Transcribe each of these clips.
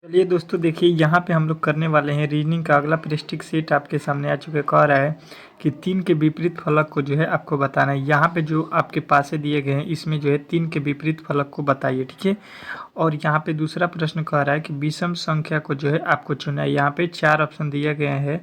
चलिए दोस्तों, देखिए यहाँ पे हम लोग करने वाले हैं रीजनिंग का अगला पृष्ठिक सेट आपके सामने आ चुका है। कह रहा है कि 3 के विपरीत फलक को जो है आपको बताना है। यहाँ पे जो आपके पास से दिए गए हैं इसमें जो है 3 के विपरीत फलक को बताइए, ठीक है। और यहाँ पे दूसरा प्रश्न कह रहा है कि विषम संख्या को जो है आपको चुना है। यहाँ पे 4 ऑप्शन दिए गए हैं,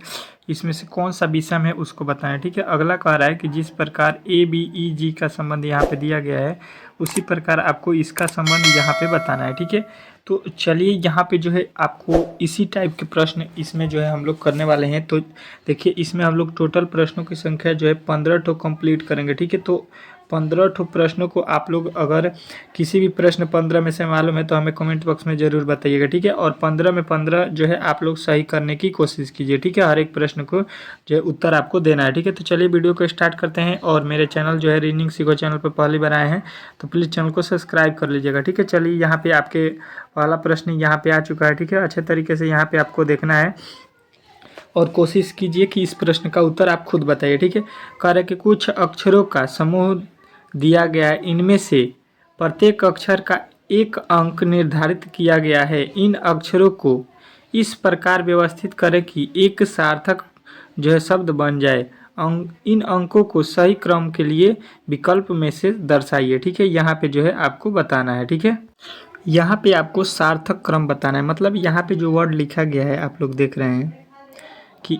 इसमें से कौन सा विषम है उसको बताएं, ठीक है। अगला कह रहा है कि जिस प्रकार ए बी ई जी का संबंध यहाँ पे दिया गया है उसी प्रकार आपको इसका संबंध यहाँ पे बताना है, ठीक है। तो चलिए यहाँ पे जो है आपको इसी टाइप के प्रश्न इसमें जो है हम लोग करने वाले हैं। तो देखिए इसमें हम लोग टोटल प्रश्नों की संख्या जो है 15 ठो कंप्लीट करेंगे, ठीक है। तो 15 ठो प्रश्नों को आप लोग अगर किसी भी प्रश्न 15 में से मालूम है तो हमें कमेंट बॉक्स में ज़रूर बताइएगा, ठीक है। और 15 में 15 जो है आप लोग सही करने की कोशिश कीजिए, ठीक है। हर एक प्रश्न को जो है उत्तर आपको देना है, ठीक है। तो चलिए वीडियो को स्टार्ट करते हैं। और मेरे चैनल जो है रीजनिंग सीखो चैनल पर पहली बार आए हैं तो प्लीज़ चैनल को सब्सक्राइब कर लीजिएगा, ठीक है। चलिए यहाँ पे आपके पहला प्रश्न यहाँ पे आ चुका है, ठीक है। अच्छे तरीके से यहाँ पे आपको देखना है और कोशिश कीजिए कि इस प्रश्न का उत्तर आप खुद बताइए, ठीक है। कह रहे कि कुछ अक्षरों का समूह दिया गया है, इनमें से प्रत्येक अक्षर का एक अंक निर्धारित किया गया है। इन अक्षरों को इस प्रकार व्यवस्थित करें कि एक सार्थक जो है शब्द बन जाए। इन अंकों को सही क्रम के लिए विकल्प में से दर्शाइए, ठीक है। यहाँ पे जो है आपको बताना है, ठीक है। यहाँ पे आपको सार्थक क्रम बताना है, मतलब यहाँ पे जो वर्ड लिखा गया है आप लोग देख रहे हैं कि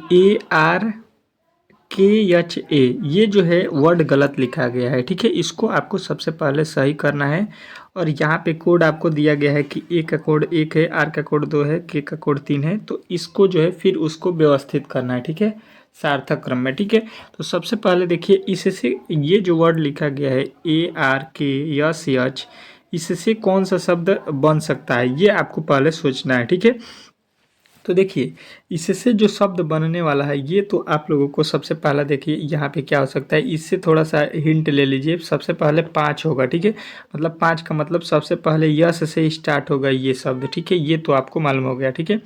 ARKHA, ये जो है वर्ड गलत लिखा गया है, ठीक है। इसको आपको सबसे पहले सही करना है। और यहाँ पे कोड आपको दिया गया है कि A का कोड 1 है, R का कोड 2 है, K का कोड 3 है। तो इसको जो है फिर उसको व्यवस्थित करना है, ठीक है, सार्थक क्रम में, ठीक है। तो सबसे पहले देखिए इससे ये जो वर्ड लिखा गया है ARKSH, इससे कौन सा शब्द बन सकता है ये आपको पहले सोचना है, ठीक है। तो देखिए इससे जो शब्द बनने वाला है ये तो आप लोगों को सबसे पहला देखिए यहाँ पे क्या हो सकता है, इससे थोड़ा सा हिंट ले लीजिए। सबसे पहले 5 होगा, ठीक है। मतलब 5 का मतलब सबसे पहले यस से स्टार्ट होगा ये शब्द, ठीक है। ये तो आपको मालूम हो गया, ठीक है।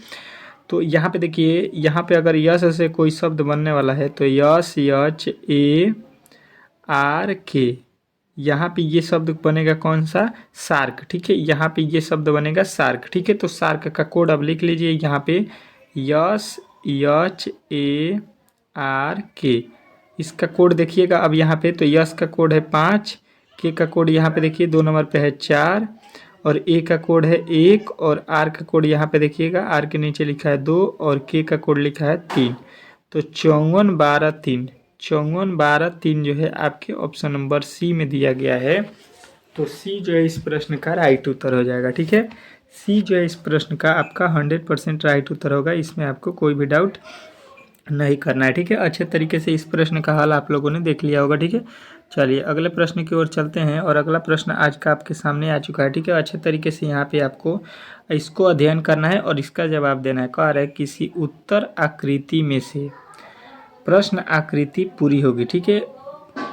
तो यहाँ पे देखिए, यहाँ पे अगर यस से कोई शब्द बनने वाला है तो SHARK, यहाँ पे ये शब्द बनेगा कौन सा, शार्क, ठीक है। यहाँ पे ये शब्द बनेगा शार्क, ठीक है। तो शार्क का कोड अब लिख लीजिए यहाँ पे SHARK, इसका कोड देखिएगा अब यहाँ पे। तो यस का कोड है 5, के का कोड यहाँ पे देखिए 2 नंबर पे है 4, और ए का कोड है 1, और आर का कोड यहाँ पे देखिएगा, आर के नीचे लिखा है 2, और के का कोड लिखा है 3। तो 54 12 3, 54 12 3 जो है आपके ऑप्शन नंबर सी में दिया गया है। तो सी जो है इस प्रश्न का राइट उत्तर हो जाएगा, ठीक है। सी जो है इस प्रश्न का आपका 100% राइट उत्तर होगा, इसमें आपको कोई भी डाउट नहीं करना है, ठीक है। अच्छे तरीके से इस प्रश्न का हल आप लोगों ने देख लिया होगा, ठीक है। चलिए अगले प्रश्न की ओर चलते हैं। और अगला प्रश्न आज का आपके सामने आ चुका है, ठीक है। अच्छे तरीके से यहाँ पे आपको इसको अध्ययन करना है और इसका जवाब देना है। कह रहा है किसी उत्तर आकृति में से प्रश्न आकृति पूरी होगी, ठीक है।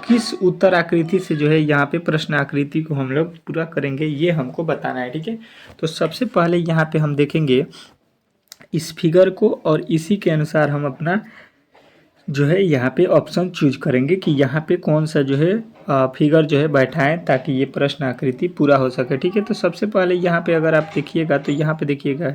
किस उत्तर आकृति से जो है यहाँ पे प्रश्न आकृति को हम लोग पूरा करेंगे ये हमको बताना है, ठीक है। तो सबसे पहले यहाँ पे हम देखेंगे इस फिगर को और इसी के अनुसार हम अपना जो है यहाँ पे ऑप्शन चूज करेंगे कि यहाँ पे कौन सा जो है फिगर जो है बैठाएं ताकि ये प्रश्न आकृति पूरा हो सके, ठीक है। तो सबसे पहले यहाँ पे अगर आप देखिएगा तो यहाँ पे देखिएगा,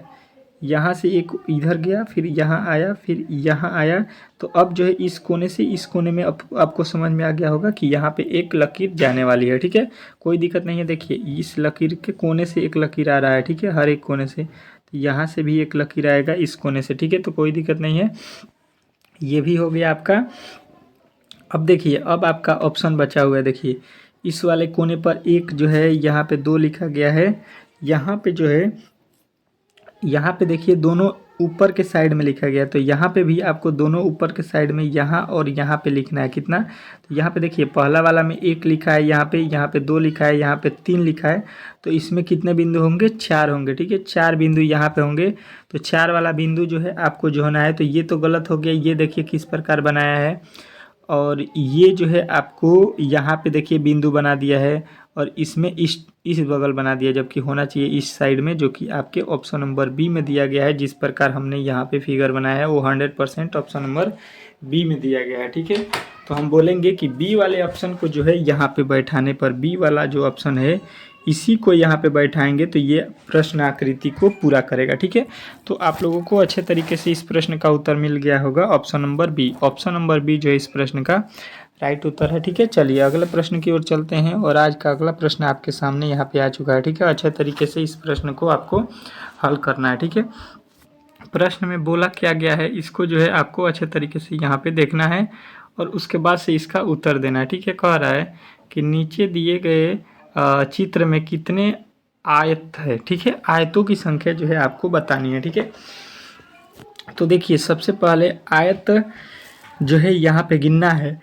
यहाँ से एक इधर गया, फिर यहाँ आया, फिर यहाँ आया। तो अब जो है इस कोने से इस कोने में आपको समझ में आ गया होगा कि यहाँ पे एक लकीर जाने वाली है, ठीक है। कोई दिक्कत नहीं है, देखिए इस लकीर के कोने से एक लकीर आ रहा है, ठीक है, हर एक कोने से। तो यहाँ से भी एक लकीर आएगा इस कोने से, ठीक है। तो कोई दिक्कत नहीं है, ये भी हो गया आपका। अब देखिए अब आपका ऑप्शन बचा हुआ है, देखिए इस वाले कोने पर एक जो है यहाँ पे 2 लिखा गया है। यहाँ पे जो है यहाँ पे देखिए दोनों ऊपर के साइड में लिखा गया है। तो यहाँ पे भी आपको दोनों ऊपर के साइड में यहाँ और यहाँ पे लिखना है कितना। तो यहाँ पे देखिए पहला वाला में 1 लिखा है, यहाँ पे 2 लिखा है, यहाँ पे 3 लिखा है। तो इसमें कितने बिंदु होंगे, 4 होंगे, ठीक है। 4 बिंदु यहाँ पे होंगे। तो 4 वाला बिंदु जो है आपको जो होना है। तो ये तो गलत हो गया, ये देखिए किस प्रकार बनाया है। और ये जो है आपको यहाँ पे देखिए बिंदु बना दिया है, और इसमें इस बगल बना दिया, जबकि होना चाहिए इस साइड में, जो कि आपके ऑप्शन नंबर बी में दिया गया है। जिस प्रकार हमने यहाँ पे फिगर बनाया है वो 100% ऑप्शन नंबर बी में दिया गया है, ठीक है। तो हम बोलेंगे कि बी वाले ऑप्शन को जो है यहाँ पे बैठाने पर, बी वाला जो ऑप्शन है इसी को यहाँ पे बैठाएंगे तो ये प्रश्न आकृति को पूरा करेगा। ठीक है, तो आप लोगों को अच्छे तरीके से इस प्रश्न का उत्तर मिल गया होगा। Option number B, option number B जो है इस प्रश्न का राइट उत्तर है। ठीक है, चलिए अगले प्रश्न की ओर चलते हैं और आज का अगला प्रश्न आपके सामने यहाँ पे आ चुका है। ठीक है, अच्छे तरीके से इस प्रश्न को आपको हल करना है। ठीक है, प्रश्न में बोला क्या गया है इसको जो है आपको अच्छे तरीके से यहाँ पे देखना है और उसके बाद से इसका उत्तर देना है। ठीक है, कह रहा है कि नीचे दिए गए चित्र में कितने आयत है। ठीक है, आयतों की संख्या जो है आपको बतानी है। ठीक है, तो देखिए सबसे पहले आयत जो है यहाँ पे गिनना है।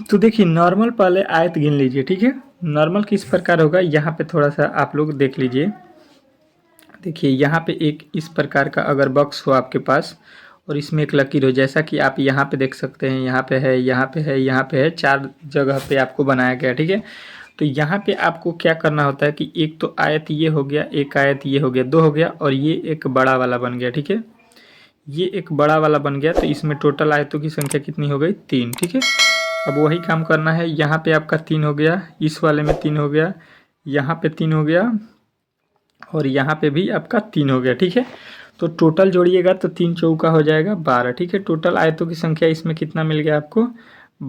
तो देखिए नॉर्मल पहले आयत गिन लीजिए। ठीक है, नॉर्मल किस प्रकार होगा यहाँ पे थोड़ा सा आप लोग देख लीजिए। देखिए यहाँ पे एक इस प्रकार का अगर बॉक्स हो आपके पास और इसमें एक लकीर हो, जैसा कि आप यहाँ पे देख सकते हैं, यहाँ पे है, यहाँ पे है, यहाँ पे है, 4 जगह पे आपको बनाया गया। ठीक है, तो यहाँ पे आपको क्या करना होता है कि एक तो आयत ये हो गया, एक आयत ये हो गया, 2 हो गया और ये एक बड़ा वाला बन गया। ठीक है, ये एक बड़ा वाला बन गया तो इसमें टोटल आयतों की संख्या कितनी हो गई? 3। ठीक है, अब वही काम करना है। यहाँ पे आपका 3 हो गया, इस वाले में 3 हो गया, यहाँ पे 3 हो गया और यहाँ पे भी आपका 3 हो गया। ठीक है, तो टोटल जोड़िएगा तो 3 चौका हो जाएगा 12। ठीक है, टोटल आयतों की संख्या इसमें कितना मिल गया आपको?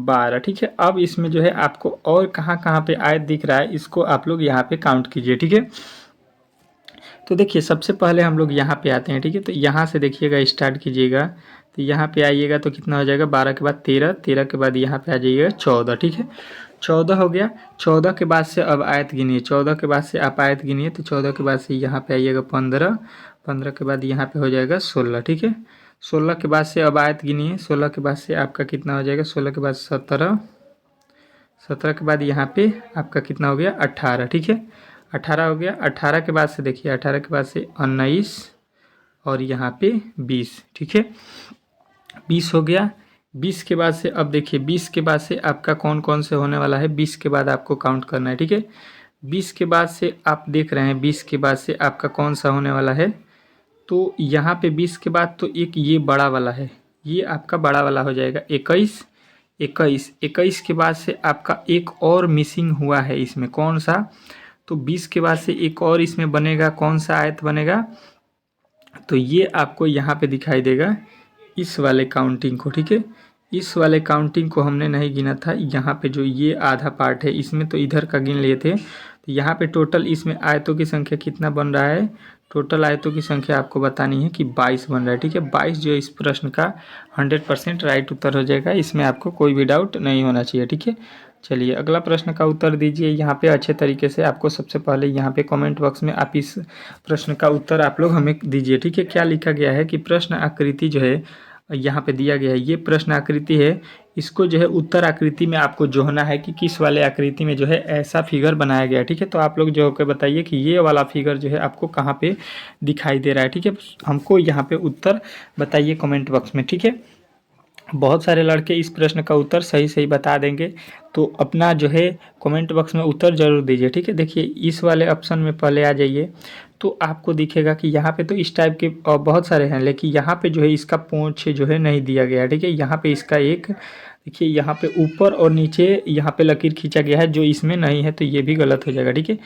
12। ठीक है, अब इसमें जो है आपको और कहाँ कहाँ पे आयत दिख रहा है इसको आप लोग यहाँ पे काउंट कीजिए। ठीक है, तो देखिए सबसे पहले हम लोग यहाँ पे आते हैं। ठीक है, तो यहाँ से देखिएगा स्टार्ट कीजिएगा तो यहाँ पे आइएगा तो कितना हो जाएगा? 12 के बाद 13, 13 के बाद यहाँ पे आ जाइएगा 14। ठीक है, 14 हो गया। 14 के बाद से अब आयत गिनिए, 14 के बाद से आप आयत गिनिए तो 14 के बाद से यहाँ पे आइएगा 15, 15 के बाद यहाँ पे हो जाएगा 16। ठीक है, 16 के बाद से अब आयत गिनिए, 16 के बाद से आपका कितना हो जाएगा? 16 के बाद 17, 17 के बाद यहाँ पे आपका कितना हो गया? 18। ठीक है, 18 हो गया। 18 के बाद से देखिए, 18 के बाद से 19 और यहाँ पे 20। ठीक है, 20 हो गया। 20 के बाद से अब देखिए 20 के बाद से आपका कौन कौन से होने वाला है, 20 के बाद आपको काउंट करना है। ठीक है, 20 के बाद से आप देख रहे हैं 20 के बाद से आपका कौन सा होने वाला है, तो यहाँ पे 20 के बाद तो एक ये बड़ा वाला है, ये आपका बड़ा वाला हो जाएगा 21। 21 के बाद से आपका एक और मिसिंग हुआ है इसमें, कौन सा? तो 20 के बाद से एक और इसमें बनेगा, कौन सा आयत बनेगा? तो ये आपको यहाँ पे दिखाई देगा इस वाले काउंटिंग को। ठीक है, इस वाले काउंटिंग को हमने नहीं गिना था, यहाँ पे जो ये आधा पार्ट है इसमें तो इधर का गिन लिए थे। तो यहाँ पे टोटल इसमें आयतों की संख्या कितना बन रहा है? टोटल आयतों की संख्या आपको बतानी है कि 22 बन रहा है। ठीक है, 22 जो इस प्रश्न का 100% राइट उत्तर हो जाएगा, इसमें आपको कोई भी डाउट नहीं होना चाहिए। ठीक है, चलिए अगला प्रश्न का उत्तर दीजिए यहाँ पे अच्छे तरीके से। आपको सबसे पहले यहाँ पे कमेंट बॉक्स में आप इस प्रश्न का उत्तर आप लोग हमें दीजिए। ठीक है, क्या लिखा गया है कि प्रश्न आकृति जो है यहाँ पे दिया गया है, ये प्रश्न आकृति है, इसको जो है उत्तर आकृति में आपको जोड़ना है कि किस वाले आकृति में जो है ऐसा फिगर बनाया गया है। ठीक है, तो आप लोग जो है बताइए कि ये वाला फिगर जो है आपको कहाँ पे दिखाई दे रहा है। ठीक है, हमको यहाँ पे उत्तर बताइए कमेंट बॉक्स में। ठीक है, बहुत सारे लड़के इस प्रश्न का उत्तर सही सही बता देंगे, तो अपना जो है कमेंट बॉक्स में उत्तर जरूर दीजिए। ठीक है, देखिए इस वाले ऑप्शन में पहले आ जाइए तो आपको दिखेगा कि यहाँ पे तो इस टाइप के बहुत सारे हैं, लेकिन यहाँ पे जो है इसका पूंछ जो है नहीं दिया गया है। ठीक है, यहाँ पे इसका एक देखिए, यहाँ पे ऊपर और नीचे यहाँ पे लकीर खींचा गया है जो इसमें नहीं है, तो ये भी गलत हो जाएगा। ठीक है,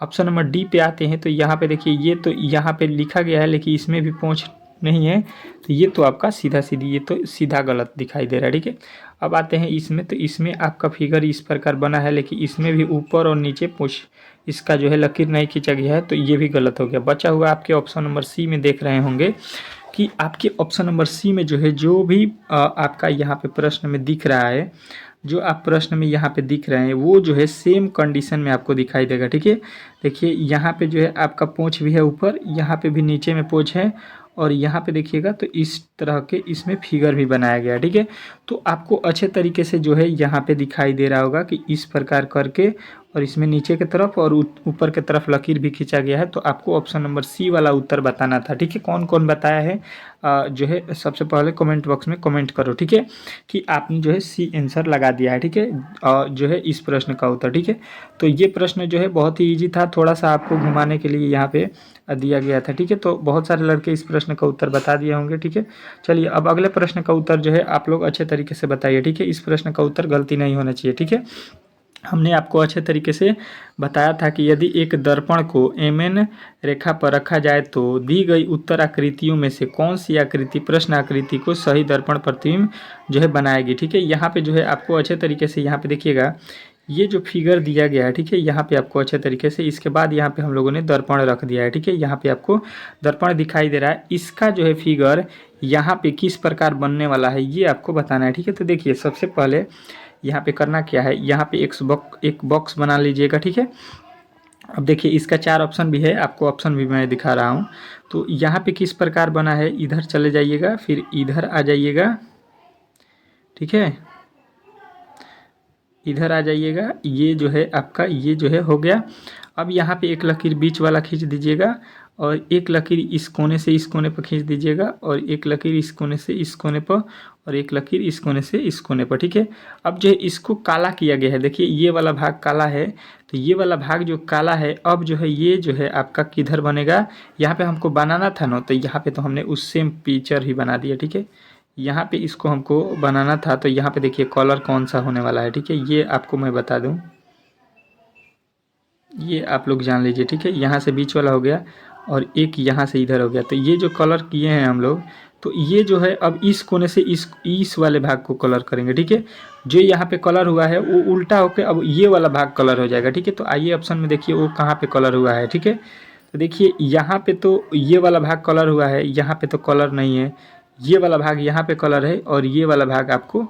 ऑप्शन नंबर डी पे आते हैं तो यहाँ पे देखिए ये तो यहाँ पे लिखा गया है लेकिन इसमें भी पूंछ नहीं है, तो ये तो आपका सीधा सीधी, ये तो सीधा गलत दिखाई दे रहा है। ठीक है, अब आते हैं इसमें, तो इसमें आपका फिगर इस प्रकार बना है लेकिन इसमें भी ऊपर और नीचे पूंछ इसका जो है लकीर नहीं खींचा गया है, तो ये भी गलत हो गया। बचा हुआ आपके ऑप्शन नंबर सी में देख रहे होंगे कि आपके ऑप्शन नंबर सी में जो है जो भी आपका यहाँ पे प्रश्न में दिख रहा है, जो आप प्रश्न में यहाँ पे दिख रहे हैं वो जो है सेम कंडीशन में आपको दिखाई देगा। ठीक है, देखिए यहाँ पे जो है आपका पूंछ भी है ऊपर, यहाँ पे भी नीचे में पूंछ है और यहाँ पे देखिएगा तो इस तरह के इसमें फिगर भी बनाया गया है। ठीक है, तो आपको अच्छे तरीके से जो है यहाँ पे दिखाई दे रहा होगा कि इस प्रकार करके और इसमें नीचे की तरफ और ऊपर की तरफ लकीर भी खींचा गया है, तो आपको ऑप्शन नंबर सी वाला उत्तर बताना था। ठीक है, कौन कौन बताया है जो है सबसे पहले कमेंट बॉक्स में कमेंट करो। ठीक है, कि आपने जो है सी आंसर लगा दिया है। ठीक है, जो है इस प्रश्न का उत्तर। ठीक है, तो ये प्रश्न जो है बहुत ही ईजी था, थोड़ा सा आपको घुमाने के लिए यहाँ पे दिया गया था। ठीक है, तो बहुत सारे लड़के इस प्रश्न का उत्तर बता दिए होंगे। ठीक है, चलिए अब अगले प्रश्न का उत्तर जो है आप लोग अच्छे तरीके से बताइए। ठीक है, इस प्रश्न का उत्तर गलती नहीं होना चाहिए। ठीक है, हमने आपको अच्छे तरीके से बताया था कि यदि एक दर्पण को एमएन रेखा पर रखा जाए तो दी गई उत्तर आकृतियों में से कौन सी आकृति प्रश्न आकृति को सही दर्पण प्रतिबिंब जो है बनाएगी। ठीक है, यहाँ पे जो है आपको अच्छे तरीके से यहाँ पे देखिएगा, ये जो फिगर दिया गया है, ठीक है, यहाँ पे आपको अच्छे तरीके से, इसके बाद यहाँ पे हम लोगों ने दर्पण रख दिया है। ठीक है, यहाँ पे आपको दर्पण दिखाई दे रहा है, इसका जो है फिगर यहाँ पे किस प्रकार बनने वाला है ये आपको बताना है। ठीक है, तो देखिए सबसे पहले यहाँ पे करना क्या है, यहाँ पे एक बॉक्स बना लीजिएगा। ठीक है, अब देखिए इसका 4 ऑप्शन भी है, आपको ऑप्शन भी मैं दिखा रहा हूँ। तो यहाँ पे किस प्रकार बना है, इधर चले जाइएगा, फिर इधर आ जाइएगा। ठीक है, इधर आ जाइएगा, ये जो है आपका ये जो है हो गया। अब यहाँ पे एक लकीर बीच वाला खींच दीजिएगा और एक लकीर इस कोने से इस कोने पर खींच दीजिएगा और एक लकीर इस कोने से इस कोने पर और एक लकीर इस कोने से इस कोने पर। ठीक है, अब जो है इसको काला किया गया है, देखिए ये वाला भाग काला है, तो ये वाला भाग जो काला है, अब जो है ये जो है आपका किधर बनेगा, यहाँ पे हमको बनाना था ना, तो यहाँ पे तो हमने उस सेम पिक्चर ही बना दिया। ठीक है, यहाँ पे इसको हमको बनाना था, तो यहाँ पे देखिए कलर कौन सा होने वाला है। ठीक है, ये आपको मैं बता दूँ, ये आप लोग जान लीजिए। ठीक है, यहाँ से बीच वाला हो गया और एक यहाँ से इधर हो गया, तो ये जो कलर किए हैं हम लोग, तो ये जो है अब इस कोने से इस वाले भाग को कलर करेंगे। ठीक है, जो यहाँ पे कलर हुआ है वो उल्टा होकर अब ये वाला भाग कलर हो जाएगा। ठीक है, तो आइए ऑप्शन में देखिए वो कहाँ पे कलर हुआ है। ठीक है, तो देखिए यहाँ पे तो ये वाला भाग कलर हुआ है, यहाँ पे तो कलर नहीं है, ये वाला भाग यहाँ पे कलर है और ये वाला भाग आपको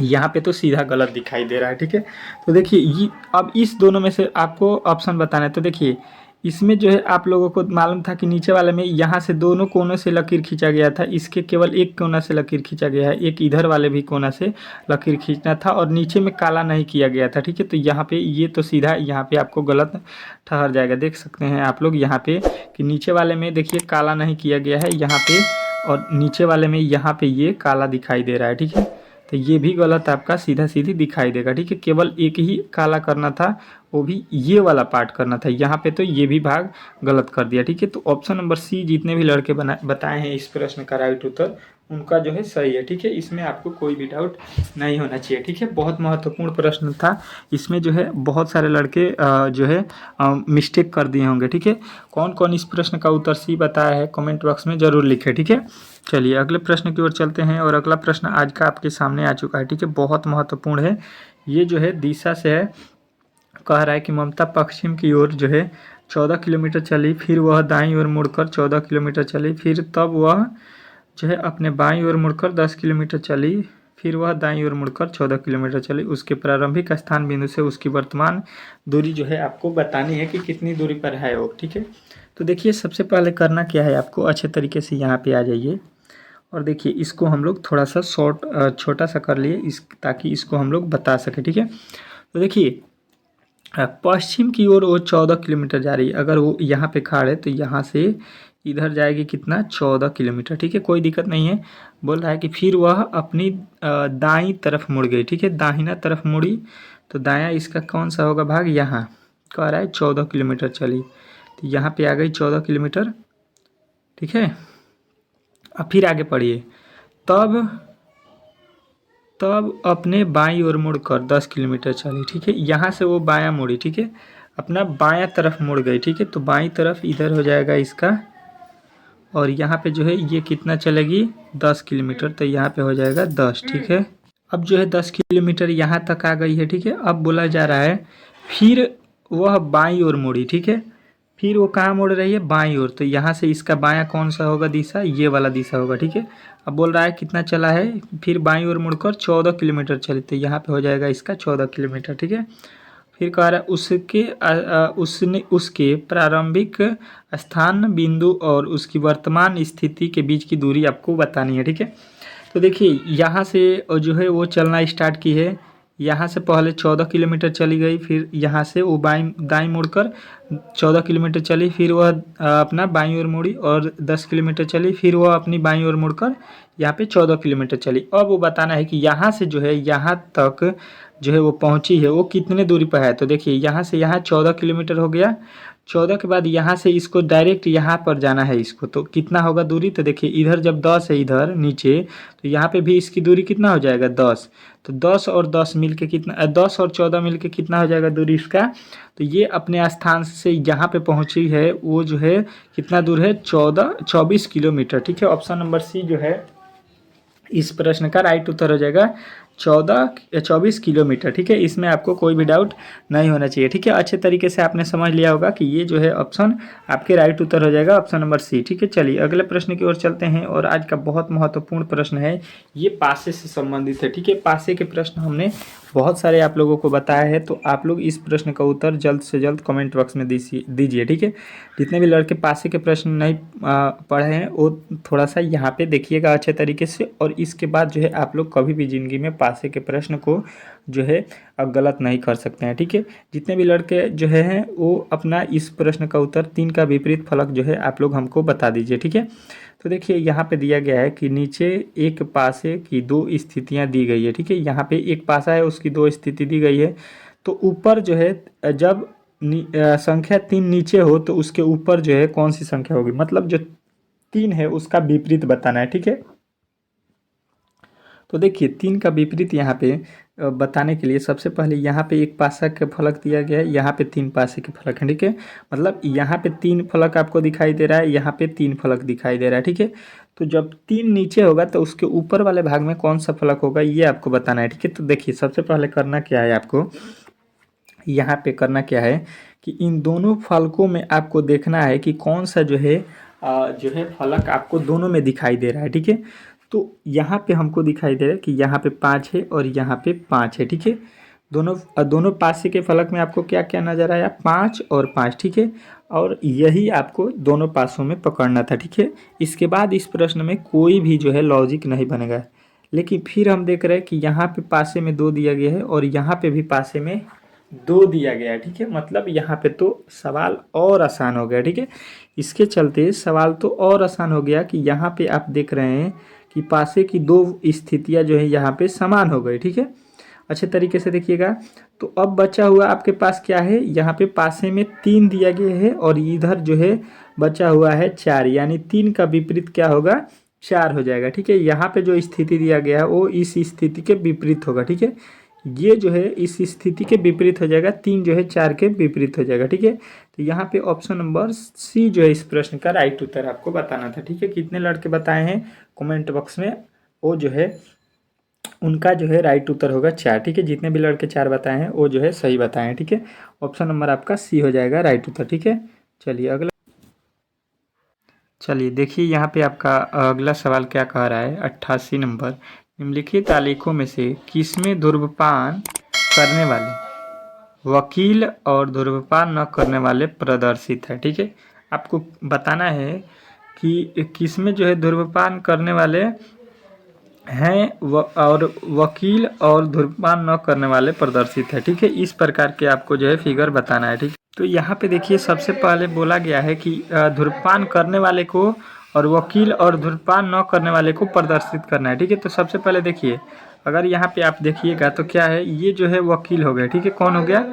यहाँ पे तो सीधा गलत दिखाई दे रहा है। ठीक है, तो देखिए ये अब इस दोनों में से आपको ऑप्शन बताना है। तो देखिए इसमें जो है आप लोगों को मालूम था कि नीचे वाले में यहाँ से दोनों कोनों से लकीर खींचा गया था, इसके केवल एक कोना से लकीर खींचा गया है, एक इधर वाले भी कोना से लकीर खींचना था और नीचे में काला नहीं किया गया था। ठीक है, तो यहाँ पे ये तो सीधा यहाँ पे आपको गलत ठहर जाएगा। देख सकते हैं आप लोग यहाँ पे कि नीचे वाले में देखिए काला नहीं किया गया है यहाँ पे, और नीचे वाले में यहाँ पे ये काला दिखाई दे रहा है। ठीक है, तो ये भी गलत आपका सीधा सीधी दिखाई देगा। ठीक है, केवल एक ही काला करना था, वो भी ये वाला पार्ट करना था, यहाँ पे तो ये भी भाग गलत कर दिया। ठीक है, तो ऑप्शन नंबर सी जितने भी लड़के बताए हैं इस प्रश्न का राइट उत्तर, उनका जो है सही है। ठीक है, इसमें आपको कोई भी डाउट नहीं होना चाहिए। ठीक है, बहुत महत्वपूर्ण प्रश्न था, इसमें जो है बहुत सारे लड़के जो है मिस्टेक कर दिए होंगे। ठीक है, कौन कौन इस प्रश्न का उत्तर सी बताया है कमेंट बॉक्स में ज़रूर लिखें। ठीक है, चलिए अगले प्रश्न की ओर चलते हैं और अगला प्रश्न आज का आपके सामने आ चुका है। ठीक है, बहुत महत्वपूर्ण है, ये जो है दिशा से है, कह रहा है कि ममता पश्चिम की ओर जो है 14 किलोमीटर चली, फिर वह दाईं ओर मुड़कर 14 किलोमीटर चली, फिर तब वह जो है अपने बाईं ओर मुड़कर 10 किलोमीटर चली, फिर वह दाईं ओर मुड़कर 14 किलोमीटर चली। उसके प्रारंभिक स्थान बिंदु से उसकी वर्तमान दूरी जो है आपको बतानी है कि कितनी दूरी पर है वो। ठीक है, तो देखिए सबसे पहले करना क्या है, आपको अच्छे तरीके से यहाँ पे आ जाइए और देखिए इसको हम लोग थोड़ा सा छोटा सा कर लिए ताकि इसको हम लोग बता सकें। ठीक है, तो देखिए पश्चिम की ओर वो 14 किलोमीटर जा रही है, अगर वो यहाँ पे खड़ा है तो यहाँ से इधर जाएगी कितना 14 किलोमीटर। ठीक है, कोई दिक्कत नहीं है। बोल रहा है कि फिर वह अपनी दाईं तरफ मुड़ गई। ठीक है, दाहिना तरफ मुड़ी, तो दायां इसका कौन सा होगा भाग, यहाँ कह रहा है 14 किलोमीटर चली, तो यहाँ पे आ गई 14 किलोमीटर। ठीक है, अब फिर आगे पढ़िए, तब अपने बाईं ओर मुड़कर 10 किलोमीटर चली। ठीक है, यहाँ से वो बायां मुड़ी, ठीक है, अपना बायां तरफ मुड़ गई। ठीक है, तो बाईं तरफ इधर हो जाएगा इसका, और यहाँ पे जो है ये कितना चलेगी 10 किलोमीटर, तो यहाँ पे हो जाएगा 10। ठीक है, अब जो है 10 किलोमीटर यहाँ तक आ गई है। ठीक है, अब बोला जा रहा है फिर वह बाईं ओर मुड़ी। ठीक है, फिर वो कहाँ मुड़ रही है, बाईं ओर, तो यहाँ से इसका बायां कौन सा होगा दिशा, ये वाला दिशा होगा। ठीक है, अब बोल रहा है कितना चला है, फिर बाईं ओर मुड़कर 14 किलोमीटर चली, तो यहाँ पे हो जाएगा इसका 14 किलोमीटर। ठीक है, फिर कह रहा है उसके प्रारंभिक स्थान बिंदु और उसकी वर्तमान स्थिति के बीच की दूरी आपको बतानी है। ठीक है, तो देखिए यहाँ से जो है वो चलना स्टार्ट की है, यहाँ से पहले 14 किलोमीटर चली गई, फिर यहाँ से वो दाईं मुड़कर 14 किलोमीटर चली, फिर वह अपना बाईं ओर मुड़ी और 10 किलोमीटर चली, फिर वह अपनी बाईं ओर मुड़कर यहाँ पे 14 किलोमीटर चली। अब वो बताना है कि यहाँ से जो है यहाँ तक जो है वो पहुँची है वो कितने दूरी पर है। तो देखिए यहाँ से यहाँ 14 किलोमीटर हो गया, 14 के बाद यहाँ से इसको डायरेक्ट यहाँ पर जाना है इसको, तो कितना होगा दूरी, तो देखिए इधर जब 10 है इधर नीचे, तो यहाँ पे भी इसकी दूरी कितना हो जाएगा 10। तो 10 और 10 मिल के कितना 10 और 14 मिल के कितना हो जाएगा दूरी इसका, तो ये अपने स्थान से यहाँ पे पहुँची है वो जो है कितना दूर है 24 किलोमीटर। ठीक है, ऑप्शन नंबर सी जो है इस प्रश्न का राइट उत्तर हो जाएगा 24 किलोमीटर। ठीक है, इसमें आपको कोई भी डाउट नहीं होना चाहिए। ठीक है, अच्छे तरीके से आपने समझ लिया होगा कि ये जो है ऑप्शन आपके राइट उत्तर हो जाएगा, ऑप्शन नंबर सी। ठीक है, चलिए अगले प्रश्न की ओर चलते हैं और आज का बहुत महत्वपूर्ण प्रश्न है, ये पासे से संबंधित है। ठीक है, पासे के प्रश्न हमने बहुत सारे आप लोगों को बताया है, तो आप लोग इस प्रश्न का उत्तर जल्द से जल्द कमेंट बॉक्स में दीजिए। ठीक है, जितने भी लड़के पासे के प्रश्न नहीं पढ़े हैं वो थोड़ा सा यहाँ पे देखिएगा अच्छे तरीके से, और इसके बाद जो है आप लोग कभी भी ज़िंदगी में पासे के प्रश्न को जो है गलत नहीं कर सकते हैं। ठीक है, जितने भी लड़के जो हैं वो अपना इस प्रश्न का उत्तर 3 का विपरीत फलक जो है आप लोग हमको बता दीजिए। ठीक है, तो देखिए यहाँ पे दिया गया है कि नीचे एक पासे की 2 स्थितियाँ दी गई है। ठीक है, यहाँ पे एक पासा है उसकी 2 स्थिति दी गई है, तो ऊपर जो है जब संख्या 3 नीचे हो तो उसके ऊपर जो है कौन सी संख्या होगी, मतलब जो 3 है उसका विपरीत बताना है। ठीक है, तो देखिए 3 का विपरीत यहाँ पे बताने के लिए सबसे पहले यहाँ पे एक पासा का फलक दिया गया है, यहाँ पे 3 पासे के फलक हैं। ठीक है, मतलब यहाँ पे 3 फलक आपको दिखाई दे रहा है, यहाँ पे 3 फलक दिखाई दे रहा है। ठीक है, तो जब 3 नीचे होगा तो उसके ऊपर वाले भाग में कौन सा फलक होगा ये आपको बताना है। ठीक है, तो देखिए सबसे पहले करना क्या है, आपको यहाँ पे करना क्या है कि इन दोनों फलकों में आपको देखना है कि कौन सा जो है फलक आपको दोनों में दिखाई दे रहा है। ठीक है, तो यहाँ पे हमको दिखाई दे रहा है कि यहाँ पे 5 है और यहाँ पे 5 है। ठीक है, दोनों पासे के फलक में आपको क्या क्या नजर आया, 5 और 5। ठीक है, और यही आपको दोनों पासों में पकड़ना था। ठीक है, इसके बाद इस प्रश्न में कोई भी जो है लॉजिक नहीं बनेगा, लेकिन फिर हम देख रहे हैं कि यहाँ पे पासे में 2 दिया गया है और यहाँ पे भी पासे में 2 दिया गया है। ठीक है, मतलब यहाँ पे तो सवाल और आसान हो गया। ठीक है, इसके चलते सवाल तो और आसान हो गया कि यहाँ पे आप देख रहे हैं कि पासे की 2 स्थितियाँ जो है यहाँ पे समान हो गई। ठीक है, अच्छे तरीके से देखिएगा। तो अब बचा हुआ आपके पास क्या है, यहाँ पे पासे में 3 दिया गया है और इधर जो है बचा हुआ है 4, यानी 3 का विपरीत क्या होगा, 4 हो जाएगा। ठीक है, यहाँ पे जो स्थिति दिया गया है वो इस स्थिति के विपरीत होगा। ठीक है, ये जो है इस स्थिति के विपरीत हो जाएगा, 3 जो है 4 के विपरीत हो जाएगा। ठीक है, तो यहाँ पे ऑप्शन नंबर सी जो है इस प्रश्न का राइट उत्तर आपको बताना था। ठीक है, कितने लड़के बताए हैं कमेंट बॉक्स में, वो जो है उनका जो है राइट उत्तर होगा 4। ठीक है, जितने भी लड़के 4 बताए हैं वो जो है सही बताए हैं। ठीक है, ऑप्शन नंबर आपका सी हो जाएगा राइट उत्तर। ठीक है, चलिए अगला, चलिए देखिए यहाँ पे आपका अगला सवाल क्या कह रहा है, 88 नंबर, निम्नलिखित आलेखों में से किसमें धूम्रपान करने वाले वकील और धूम्रपान न करने वाले प्रदर्शित है। ठीक है, आपको बताना है कि किसमें जो है धूम्रपान करने वाले हैं और वकील और धूम्रपान न करने वाले प्रदर्शित है। ठीक है, इस प्रकार के आपको जो है फिगर बताना है। ठीक, तो यहाँ पे देखिए सबसे पहले बोला गया है कि धूम्रपान करने वाले को और वकील और धूम्रपान न करने वाले को प्रदर्शित करना है। ठीक है, तो सबसे पहले देखिए अगर यहाँ पे आप देखिएगा तो क्या है, ये जो है वकील हो गया। ठीक है, कौन हो गया,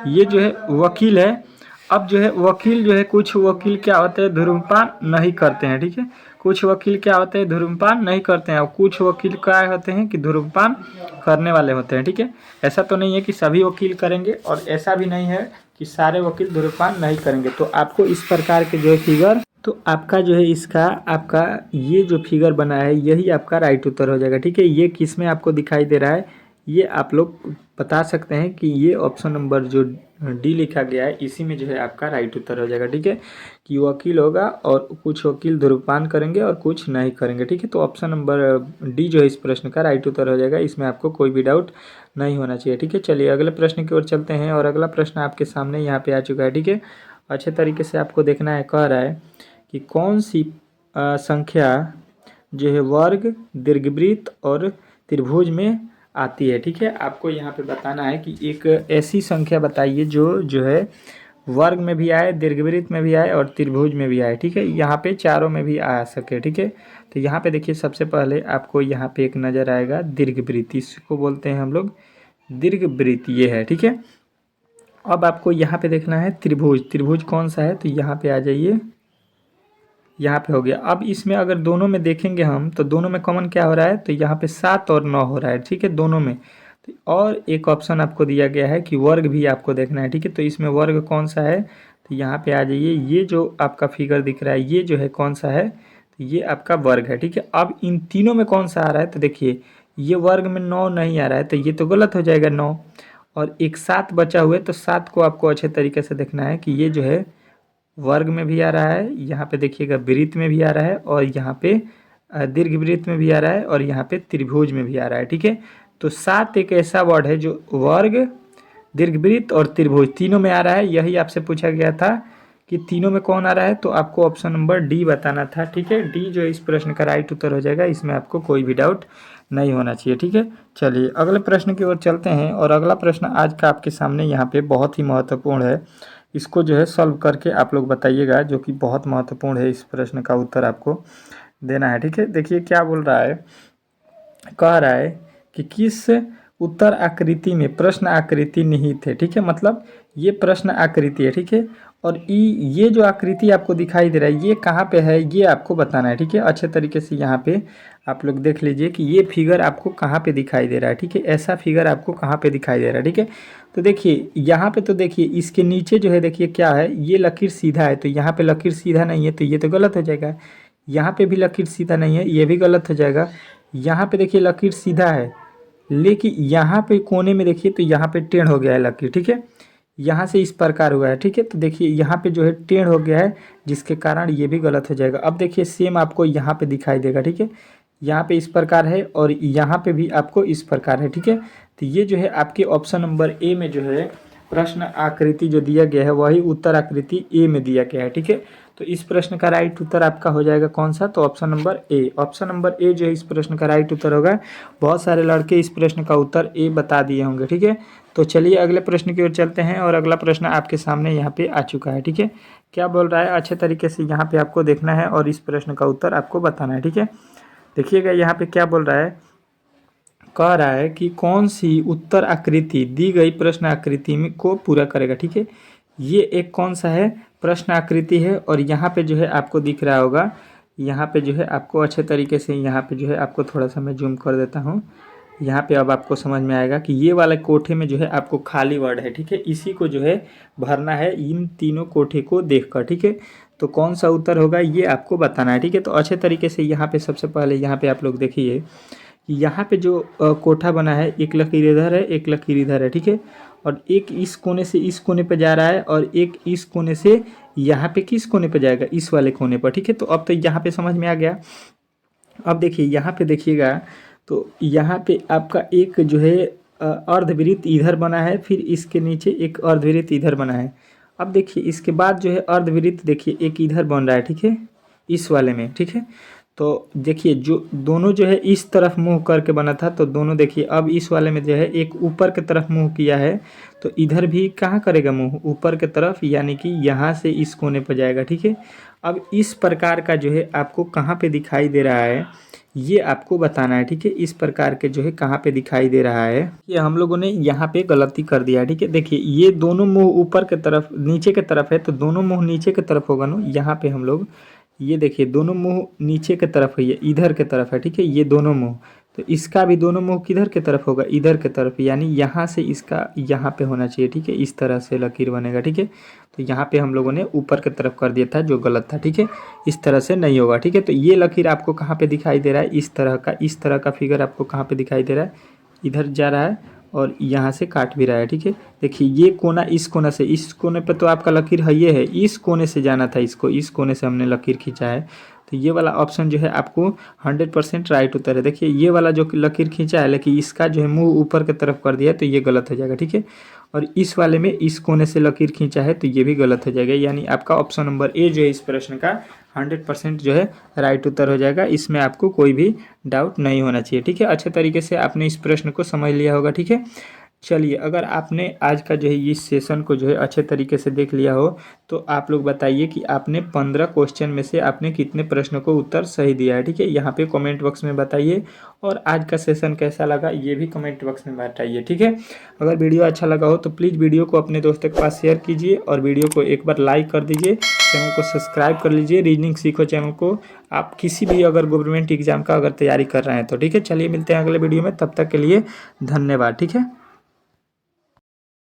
ये जो है वकील है। अब जो है वकील जो है, कुछ वकील क्या होते हैं धूम्रपान नहीं करते हैं। ठीक है, कुछ वकील क्या होते हैं धूम्रपान नहीं करते हैं और कुछ वकील क्या होते हैं कि धूम्रपान करने वाले होते हैं। ठीक है, ऐसा तो नहीं है कि सभी वकील करेंगे और ऐसा भी नहीं है कि सारे वकील धूम्रपान नहीं करेंगे। तो आपको इस प्रकार के जो है फिगर, तो आपका जो है इसका आपका ये जो फिगर बना है यही आपका राइट उत्तर हो जाएगा। ठीक है, ये किस में आपको दिखाई दे रहा है, ये आप लोग बता सकते हैं कि ये ऑप्शन नंबर जो डी लिखा गया है इसी में जो है आपका राइट उत्तर हो जाएगा। ठीक है, कि वकील होगा और कुछ वकील धूम्रपान करेंगे और कुछ नहीं करेंगे। ठीक है, तो ऑप्शन नंबर डी जो है इस प्रश्न का राइट उत्तर हो जाएगा, इसमें आपको कोई भी डाउट नहीं होना चाहिए। ठीक है, चलिए अगले प्रश्न की ओर चलते हैं और अगला प्रश्न आपके सामने यहाँ पे आ चुका है। ठीक है, अच्छे तरीके से आपको देखना है, कह रहा है कि कौन सी संख्या जो है वर्ग, दीर्घवृत्त और त्रिभुज में आती है। ठीक है, आपको यहाँ पे बताना है कि एक ऐसी संख्या बताइए जो है वर्ग में भी आए, दीर्घवृत्त में भी आए और त्रिभुज में भी आए। ठीक है, यहाँ पे चारों में भी आ सके। ठीक है, तो यहाँ पे देखिए सबसे पहले आपको यहाँ पे एक नज़र आएगा दीर्घवृत्त, इसको बोलते हैं हम लोग दीर्घवृत्त, ये है। ठीक है, अब आपको यहाँ पे देखना है त्रिभुज, त्रिभुज कौन सा है, तो यहाँ पे आ जाइए, यहाँ पे हो गया। अब इसमें अगर दोनों में देखेंगे हम तो दोनों में कॉमन क्या हो रहा है, तो यहाँ पे 7 और 9 हो रहा है, ठीक है, दोनों में। तो और एक ऑप्शन आपको दिया गया है कि वर्ग भी आपको देखना है, ठीक है, तो इसमें वर्ग कौन सा है, तो यहाँ पे आ जाइए, ये जो आपका फिगर दिख रहा है ये जो है कौन सा है, तो ये आपका वर्ग है, ठीक है। अब इन तीनों में कौन सा आ रहा है, तो देखिए ये वर्ग में 9 नहीं आ रहा है, तो ये तो गलत हो जाएगा 9, और एक 7 बचा हुआ है, तो 7 को आपको अच्छे तरीके से देखना है कि ये जो है वर्ग में भी आ रहा है, यहाँ पे देखिएगा वृत्त में भी आ रहा है, और यहाँ पे दीर्घ वृत्त में भी आ रहा है, और यहाँ पे त्रिभुज में भी आ रहा है, ठीक है। तो 7 एक ऐसा वर्ड है जो वर्ग, दीर्घवृत्त और त्रिभुज तीनों में आ रहा है। यही आपसे पूछा गया था कि तीनों में कौन आ रहा है, तो आपको ऑप्शन नंबर डी बताना था, ठीक है। डी जो इस प्रश्न का राइट उत्तर हो जाएगा, इसमें आपको कोई भी डाउट नहीं होना चाहिए, ठीक है। चलिए अगले प्रश्न की ओर चलते हैं, और अगला प्रश्न आज का आपके सामने यहाँ पे बहुत ही महत्वपूर्ण है। इसको जो है सॉल्व करके आप लोग बताइएगा, जो कि बहुत महत्वपूर्ण है, इस प्रश्न का उत्तर आपको देना है, ठीक है। देखिए क्या बोल रहा है, कह रहा है कि किस उत्तर आकृति में प्रश्न आकृति निहित है, ठीक है, मतलब ये प्रश्न आकृति है, ठीक है। और ये जो आकृति आपको दिखाई दे रहा है ये कहाँ पे है, ये आपको बताना है, ठीक है। अच्छे तरीके से यहाँ पे आप लोग देख लीजिए कि ये फिगर आपको कहाँ पे दिखाई दे रहा है, ठीक है, ऐसा फिगर आपको कहाँ पे दिखाई दे रहा है, ठीक है। तो देखिए यहाँ पे, तो देखिए इसके नीचे जो है, देखिए क्या है, ये लकीर सीधा है, तो यहाँ पे लकीर सीधा नहीं है, तो ये तो गलत हो जाएगा। यहाँ पे भी लकीर सीधा नहीं है, ये भी गलत हो जाएगा। यहाँ पे देखिए लकीर सीधा है, लेकिन यहाँ पे कोने में देखिए तो यहाँ पे टेढ़ हो गया है लकीर, ठीक है, यहाँ से इस प्रकार हुआ है, ठीक है। तो देखिए यहाँ पे जो है टेढ़ हो गया है, जिसके कारण ये भी गलत हो जाएगा। अब देखिए सेम आपको यहाँ पे दिखाई देगा, ठीक है, यहाँ पे इस प्रकार है और यहाँ पे भी आपको इस प्रकार है, ठीक है। तो ये जो है आपके ऑप्शन नंबर ए में जो है प्रश्न आकृति जो दिया गया है वही उत्तर आकृति ए में दिया गया है, ठीक है। तो इस प्रश्न का राइट उत्तर आपका हो जाएगा कौन सा, तो option number A. Option number A जो है इस प्रश्न का राइट उत्तर होगा। बहुत सारे लड़के इस प्रश्न का उत्तर ए बता दिए होंगे, ठीक है। तो चलिए अगले प्रश्न की ओर चलते हैं, और अगला प्रश्न आपके सामने यहाँ पे आ चुका है, ठीक है। क्या बोल रहा है, अच्छे तरीके से यहाँ पे आपको देखना है और इस प्रश्न का उत्तर आपको बताना है, ठीक है। देखिएगा यहाँ पे क्या बोल रहा है, कह रहा है कि कौन सी उत्तर आकृति दी गई प्रश्न आकृति में को पूरा करेगा, ठीक है। ये एक कौन सा है, प्रश्न आकृति है, और यहाँ पे जो है आपको दिख रहा होगा, यहाँ पे जो है आपको अच्छे तरीके से, यहाँ पे जो है आपको थोड़ा सा मैं जूम कर देता हूँ, यहाँ पे अब आपको समझ में आएगा कि ये वाले कोठे में जो है आपको खाली वर्ड है, ठीक है, इसी को जो है भरना है इन तीनों कोठे को देखकर, ठीक है। तो कौन सा उत्तर होगा ये आपको बताना है, ठीक है। तो अच्छे तरीके से यहाँ पे सबसे पहले यहाँ पे आप लोग देखिए, यहाँ पे जो कोठा बना है, एक लकीर इधर है, एक लकीर इधर है, ठीक है, और एक इस कोने से इस कोने पे जा रहा है, और एक इस कोने से यहाँ पे किस कोने पे जाएगा, इस वाले कोने पर, ठीक है। तो अब तो यहाँ पे समझ में आ गया। अब देखिए यहाँ पे देखिएगा, तो यहाँ पे आपका एक जो है अर्धवृत्त इधर बना है, फिर इसके नीचे एक अर्धवृत्त इधर बना है। अब देखिए इसके बाद जो है अर्धवृत्त देखिए एक इधर बन रहा है, ठीक है, इस वाले में, ठीक है। तो देखिए जो दोनों जो है इस तरफ मुंह करके बना था, तो दोनों देखिए अब इस वाले में जो है एक ऊपर की तरफ मुंह किया है, तो इधर भी कहाँ करेगा मुंह, ऊपर की तरफ, यानी कि यहाँ से इस कोने पर जाएगा, ठीक है। अब इस प्रकार का जो है आपको कहाँ पे दिखाई दे रहा है ये आपको बताना है, ठीक है। इस प्रकार के जो है कहाँ पे दिखाई दे रहा है, ये हम लोगों ने यहाँ पे गलती कर दिया है, ठीक है। देखिए ये दोनों मुंह ऊपर की तरफ नीचे की तरफ है, तो दोनों मुंह नीचे की तरफ होगा ना, यहाँ पे हम लोग ये देखिए दोनों मुंह नीचे की तरफ है, ये इधर की तरफ है, ठीक है, ये दोनों मुंह, तो इसका भी दोनों मुंह किधर की तरफ होगा, इधर की तरफ, यानी यहाँ से इसका यहाँ पे होना चाहिए, ठीक है, इस तरह से लकीर बनेगा, ठीक है। तो यहाँ पे हम लोगों ने ऊपर की तरफ कर दिया था जो गलत था, ठीक है, इस तरह से नहीं होगा, ठीक है। तो ये लकीर आपको कहाँ पे दिखाई दे रहा है, इस तरह का फिगर आपको कहाँ पे दिखाई दे रहा है, इधर जा रहा है और यहाँ से काट भी रहा है, ठीक है। देखिए ये कोना इस कोना से, इस कोने पे तो आपका लकीर है, ये है, इस कोने से जाना था इसको, इस कोने से हमने लकीर खींचा है, तो ये वाला ऑप्शन जो है आपको 100% राइट उत्तर है। देखिए ये वाला जो लकीर खींचा है, लेकिन इसका जो है मुंह ऊपर की तरफ कर दिया है, तो ये गलत हो जाएगा, ठीक है। और इस वाले में इस कोने से लकीर खींचा है, तो ये भी गलत हो जाएगा, यानी आपका ऑप्शन नंबर ए जो है इस प्रश्न का 100% जो है राइट उत्तर हो जाएगा। इसमें आपको कोई भी डाउट नहीं होना चाहिए, ठीक है। अच्छे तरीके से आपने इस प्रश्न को समझ लिया होगा, ठीक है। चलिए, अगर आपने आज का जो है इस सेशन को जो है अच्छे तरीके से देख लिया हो, तो आप लोग बताइए कि आपने 15 क्वेश्चन में से आपने कितने प्रश्नों को उत्तर सही दिया है। ठीक है, यहाँ पे कमेंट बॉक्स में बताइए। और आज का सेशन कैसा लगा ये भी कमेंट बॉक्स में बताइए। ठीक है, अगर वीडियो अच्छा लगा हो तो प्लीज़ वीडियो को अपने दोस्तों के पास शेयर कीजिए और वीडियो को एक बार लाइक कर दीजिए, चैनल को सब्सक्राइब कर लीजिए। रीजनिंग सीखो चैनल को आप किसी भी अगर गवर्नमेंट एग्जाम का अगर तैयारी कर रहे हैं तो। ठीक है, चलिए मिलते हैं अगले वीडियो में, तब तक के लिए धन्यवाद। ठीक है।